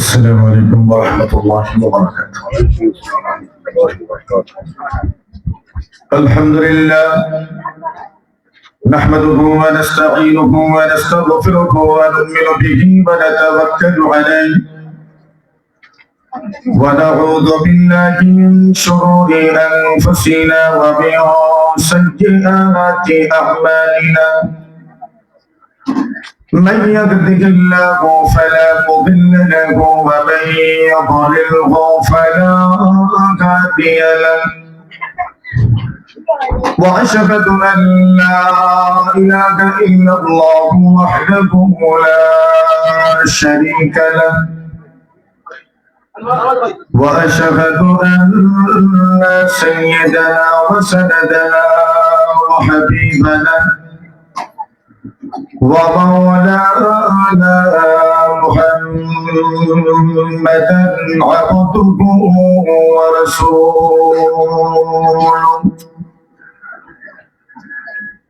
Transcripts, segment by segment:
السلام عليكم ورحمة الله وبركاته. الحمد لله نحمده ونستعينه ونستغفره ونؤمن به ونتوكل عليه ونعوذ بالله من شرور أنفسنا ومن سيئات أعمالنا من يهده الله فلا مضل له ومن يضلله فلا هادي له وأشهد أن لا إله إلا الله وحده لا شريك له وأشهد أن سيدنا وسندنا وحبيبنا ومولانا محمدا عبده ورسوله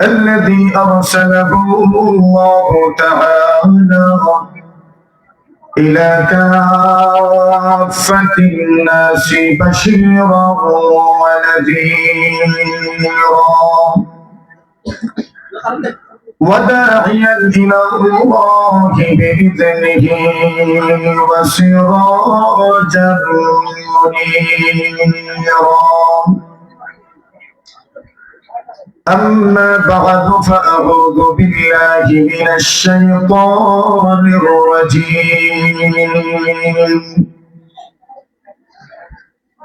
الذي أرسله الله تعالى إلى كافة الناس بشيرا ونذيرا وداعيا إلى الله بإذنه وسراجا منيرا أما بعد فأعوذ بالله من الشيطان الرجيم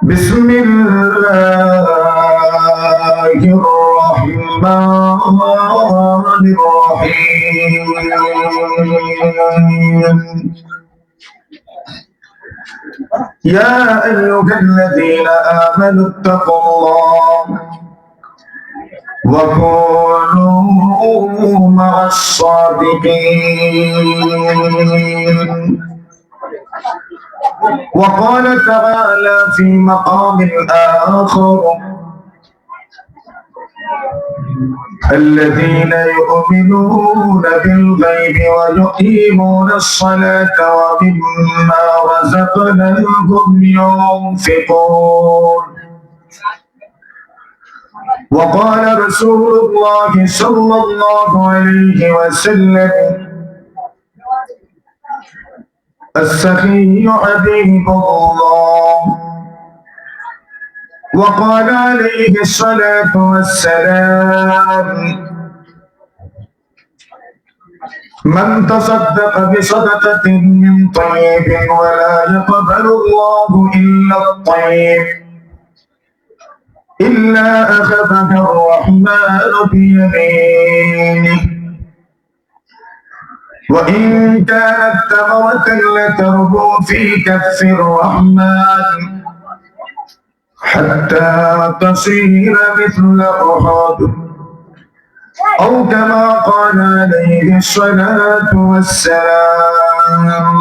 بسم الله الرحمن الرحيم يا أيها الذين آمنوا اتقوا الله وكونوا مع الصادقين وقال تعالى في مقام آخر الذين يؤمنون بالغيب ويقيمون الصلاة ومما رزقناهم ينفقون وقال رسول الله صلى الله عليه وسلم السخي حبيب الله وقال عليه الصلاة والسلام من تصدق بصدقة من طيب ولا يقبل الله إلا الطيب إلا أخذها الرحمن بيمينه وإن كانت ثمرة لتربو في كف الرحمن حتى تصير مثل أحد أو كما قال عليه الصلاة والسلام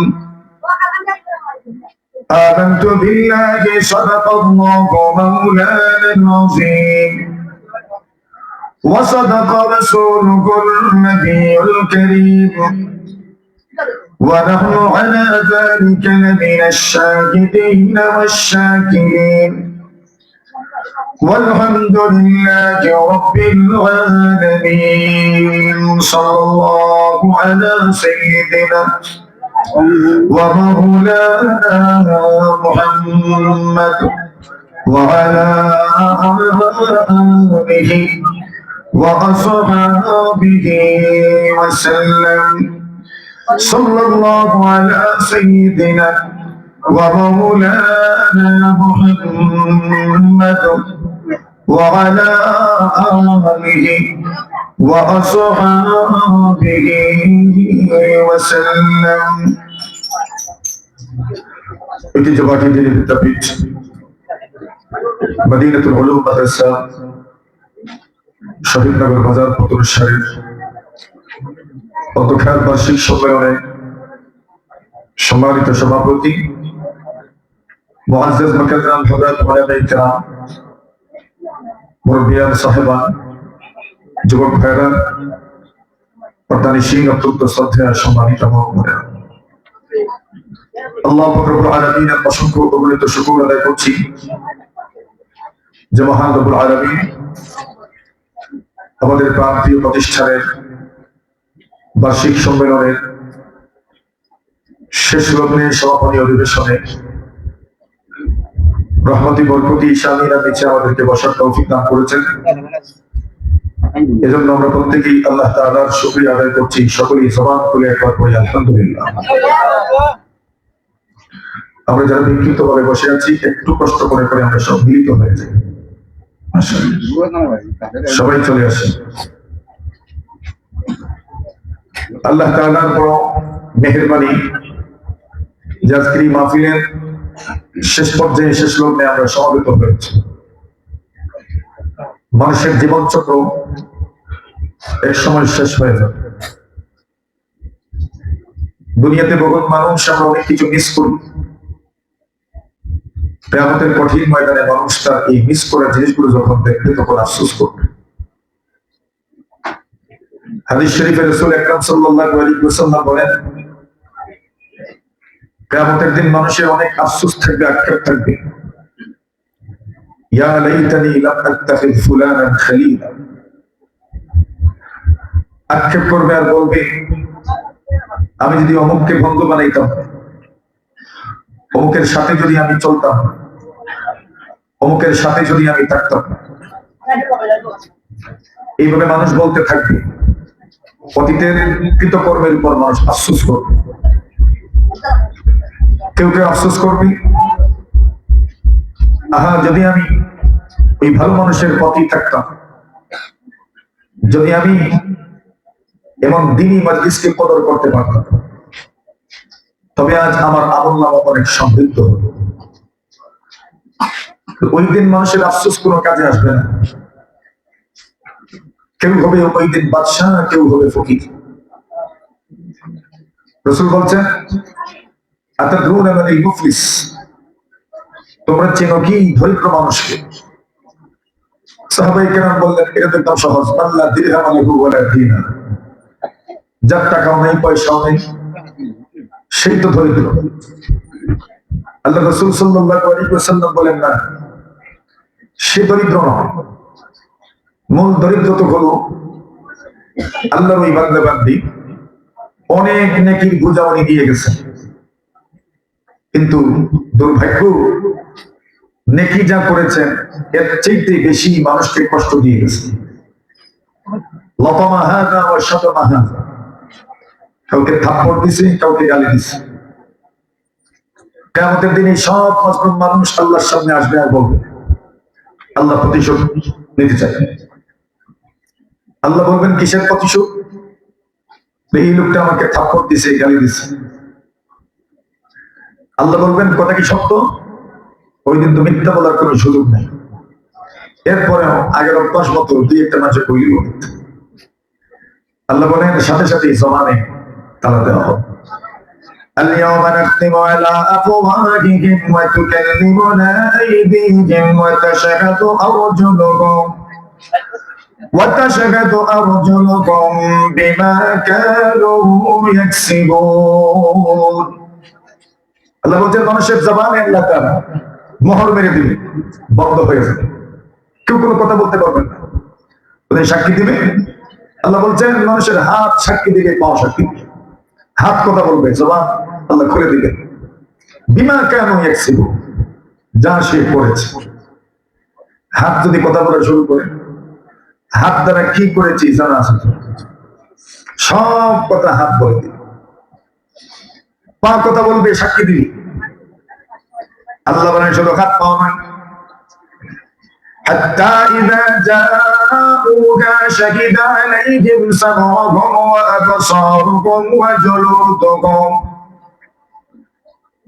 آمنت بالله صدق الله مولانا العظيم وصدق رسوله النبي الكريم ونحن على ذلك لمن الشاهدين والشاكرين والحمد لله رب العالمين صلى الله على سيدنا ومولانا محمد وعلى آله وأصحابه وسلم صلى الله على سيدنا ومولانا محمد وعلى آله وأصحابه وسلم ঐতিহ্যবাহী বিদ্যাপীঠ মদিনাতুল উলুম মাদ্রাসা শহীদনগর বাজার পতন শরীফ অধ্যক্ষের বার্ষিক সম্মেলনে সম্মানিত সভাপতি মুআজ্জাজ মুকাররম হযরত ওলামায়ে কেরাম মুরব্বিয়ান সাহেবান যুবক ভাইরা পর্দানিশীন অত্যন্ত শ্রদ্ধেয় সম্মানিত মহোদয় আল্লাহ রব্বুল আলামিনের অসংখ্য অগণিত শুকর আদায় করছি যে মহান রব্বুল আলামিন আমাদের প্রান্তীয় প্রতিষ্ঠানের বার্ষিক সম্মেলনের শেষ লগ্নে সমাপনী অধিবেশনে রহমতি বরকতি শামিরা নিচে আমাদেরকে বসার তৌফিক দান করেছেন। এজন্য আমরা প্রত্যেকেই আল্লাহ তাআলার শুকরিয়া আদায় করছি। সকলেই জবান খুলে একবার পড়ি আলহামদুলিল্লাহ। আমরা যারা বিক্ষিপ্ত ভাবে বসে আছি একটু কষ্ট করে করে আমরা সব মিলিত হয়ে যাই। সবাই চলে আসে। আল্লাহ তাআলার বড় মেহেরবানি যে আজকের এই মাহফিলের শেষ পর্যায়ে শেষ লগ্নে আমরা সমবেত হয়েছি। মানুষের জীবন চক্র এক সময় শেষ হয়ে যাবে। দুনিয়াতে বহুত মানুষ আমরা অনেক কিছু মিস করি। কিয়ামতের কঠিন ময়দানে মানুষ তার এই মিস করা জিনিসগুলো যখন দেখবে তখন আফসোস করবে। হাদিস শরীফে রাসূল আকরাম সাল্লাল্লাহু আলাইহি ওয়াসাল্লাম বলেন, কিয়ামতের দিন মানুষের অনেক আফসোস থাকবে, আক্ষেপ থাকবে। ইয়া লাইতানি লাম আত্তাখিয ফুলানান খলিলা। আক্ষেপ করবে আর বলবে, আমি যদি অমুককে বন্ধু বানাইতাম, অমুকের সাথে যদি আমি চলতাম, অমুকের সাথে যদি আমি থাকতাম। এইভাবে মানুষ বলতে থাকবে। অতীতের কৃতকর্মের উপর মানুষ আফসোস করবে। কেউ কেউ আফসোস করবে, আহা যদি আমি ওই ভালো মানুষের পথেই থাকতাম, যদি আমি এমন দ্বীনি মাজলিসকে কদর করতে পারতাম, তবে আজ আমার আমলনামা অনেক সমৃদ্ধ হতো। ওই দিন মানুষের আফসোস কোনো কাজে আসবে না। কেউ হবে ওই দিন বাদশাহ, কেউ হবে ফকির। রাসূল বলছেন, আতাদরুনা মানিল মুফলিস, তোমরা চেনো কি দরিদ্র মানুষকে? সাহাবায়ে কেরাম বললেন, এটা তো একদম সহজ, আল্লাহ দিরহাম লাহু ওয়ালা দিনার, যার টাকাও নেই পয়সাও নেই সেই তো দরিদ্র। আল্লাহ রাসূল সাল্লাল্লাহু আলাইহি ওয়াসাল্লাম বলেন, না, সে দরিদ্র নয়। মূল দরিদ্র তো হলো আল্লাহর ওই বান্দা বান্দি অনেক নেকির বোঝা উনি দিয়ে গেছেন, কিন্তু দুর্ভাগ্য নেকি যা করেছেন এর চাইতে বেশি মানুষকে কষ্ট দিয়ে গেছে। লতামা হাযা ওয়া শাতামা হাযা, কাউকে থাপ্পড় দিছে, কাউকে গালি দিছে। কিয়ামতের দিনে সব মাজলুম মানুষ আল্লাহর সামনে আসবে আর বলবে, আল্লাহ প্রতিশোধ নিতে চাই। আল্লাহ বলবেন, কিসের প্রতিশোধ? এই লোকটা আমাকে থাপ্পড় দিছে, গালি দিছে। আল্লাহ বলবেন, কথা কি সত্য? ওই দিন তো মিথ্যা বলার কোনো সুযোগ নেই। এরপরেও আগের অভ্যাস মতো দুই একটা মাঝে কইল। আল্লাহ বলেন, সাথে সাথে জমানে তালা দেওয়া হবে। اليوم نختم على أفواههم وتكلمنا أيديهم وتشهد أرجلهم بما كانوا يكسبون। আল্লাহ বলছেন, মানুষের জবানে আল্লাহ তাআলা মোহর মেরে দিবে, বন্ধ হয়ে যাবে, কেউ কোনো কথা বলতে পারবে না। ওদের সাক্ষী দিবে। আল্লাহ বলছেন, মানুষের হাত সাক্ষী দিবে, পাও সাক্ষী দিবে। হাত কথা বলবে, জবান আল্লাহ খুলে দিবে। বিমা কানু ইয়াকসিবুন, যা সে করেছে। হাত যদি কথা বলা শুরু করে, হাত দ্বারা কি করেছি জানা আছে, সব কথা হাত বলে দিবে। পা কথা বলবে, সাক্ষী দিবি। আল্লাহ বলেন, শুধু হাত পাও নয়, হাত্তা ইযা জাউকা শাহিদা আলাইহিম সামউহুম ওয়া আবসারুহুম ওয়া জুলুদুহুম।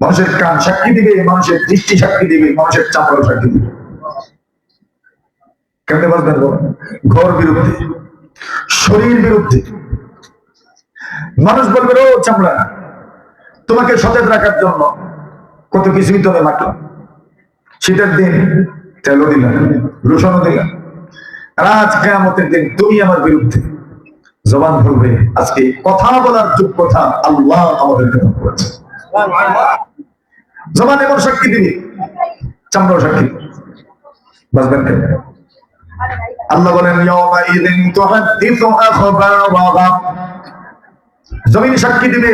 মানুষের কান সাক্ষী দিবে, মানুষের দৃষ্টি সাক্ষী দিবে, মানুষের চামড়া সাক্ষী দিবে। কেমনে বাঁচবেন বলেন? ঘর বিরুদ্ধে, শরীর বিরুদ্ধে। মানুষ বলবে, ও চামড়া, তোমাকে সতেজ রাখার জন্য কত কিছুই তো মাখলাম। শীতের দিন তেলও দিলাম, রসুনও দিলাম, আর আজ কিয়ামতের দিন তুমি আমার বিরুদ্ধে। জবান বলবে, আজকে কথা বলার যোগ্যতা আল্লাহ আমাদেরকে দান করেছে। জবান এমন সাক্ষী দিবে, চামড়াও সাক্ষী বাঁচবেন কেন? আল্লাহ বলেন ইয়াউমা ইযিন তুহাদ্দিসু আখবারাহা, জমিন সাক্ষী দিবে।